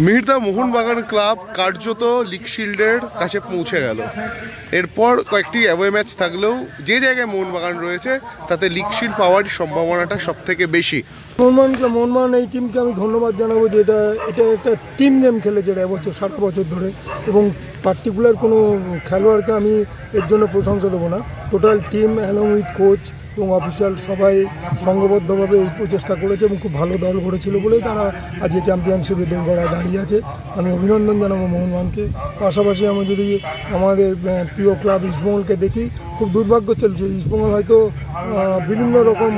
মিহিরদা Mohun Bagan club কার্যত league শিল্ডের কাছে পৌঁছে গেল। এরপর কয়েকটি অ্যাওয়ে ম্যাচ থাকলেও যে জায়গায় মোহনবাগান রয়েছে তাতে লিগ শিল্ড পাওয়ার সম্ভাবনাটা সব থেকে বেশি। মোহনবাগান এই টিমকে আমি ধন্যবাদ জানাবো যে এটা একটা টিম গেম খেলেছে এবছর সারা বছর ধরে, এবং পার্টিকুলার কোনো খেলোয়াড়কে আমি এর জন্য প্রশংসা দেবো না। Total team along with coach এবং অফিসিয়াল সবাই সংঘবদ্ধভাবে এই প্রচেষ্টা করেছে এবং খুব ভালো দল গড়েছিল বলেই তারা আজকে চ্যাম্পিয়নশিপে দোরগোড়ায় দাঁড়িয়ে আছে। আমি অভিনন্দন জানাবো মোহনবাগানকে। পাশাপাশি আমি যদি আমাদের প্রিয় ক্লাব ইস্টবেঙ্গলকে দেখি, খুব দুর্ভাগ্য চলছে। ইস্টবেঙ্গল হয়তো বিভিন্ন রকম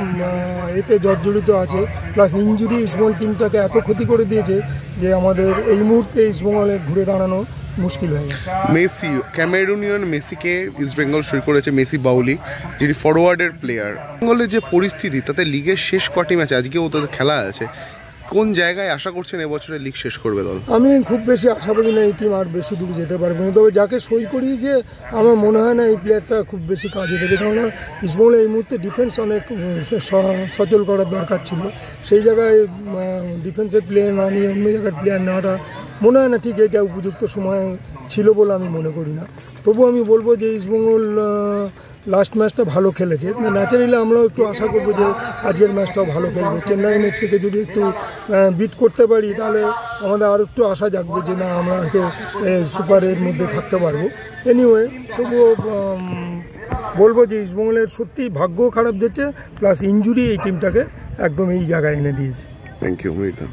এতে জর্জরিত আছে, প্লাস ইনজুরি ইস্টবেঙ্গল টিমটাকে এত ক্ষতি করে দিয়েছে যে আমাদের এই মুহূর্তে ইস্টবেঙ্গলের ঘুরে দাঁড়ানো মুশকিল হয়ে গেছে। মেসি, ক্যামেরুনিয়ান মেসিকে ইস্ট বেঙ্গল সই করেছে মেসি বাউলি, যিনি ফরওয়ার্ডের প্লেয়ার। বেঙ্গলের যে পরিস্থিতি তাতে লিগের শেষ কটি ম্যাচ আজকেও তাদের খেলা আছে, কোন জায়গায় আশা করছেন এবছরের লিগ শেষ করবে দল? আমি খুব বেশি আশাবাদী না এই টিম আর বেশি দূর যেতে পারবে না, তবে যাকে সই করিয়েছে আমার মনে হয় না এই প্লেয়ারটা খুব বেশি কাজে দেবে, কেননা ইস্টবেঙ্গলের এই মুহূর্তে ডিফেন্স অনেক সচল করার দরকার ছিল। সেই জায়গায় ডিফেন্সের প্লেয়ার না নিয়ে অন্য জায়গার প্লেয়ার নেওয়াটা মনে হয় না ঠিক এটা উপযুক্ত সময় ছিল বলে আমি মনে করি না। তবু আমি বলবো যে ইস্টবেঙ্গল লাস্ট ম্যাচটা ভালো খেলেছে, ন্যাচারালি আমরাও একটু আশা করবো যে আজকের ম্যাচটাও ভালো খেলবে। চেন্নাই এফসিকে যদি একটু বিট করতে পারি তাহলে আমাদের আরও একটু আশা জাগবে যে না আমরা হয়তো সুপারের মধ্যে থাকতে পারবো। এনিওয়ে, তবুও বলবো যে ইস্টবেঙ্গলের সত্যিই ভাগ্য খারাপ যাচ্ছে, প্লাস ইনজুরি এই টিমটাকে একদম এই জায়গায় এনে দিয়েছে। Thank you মিহিরদা।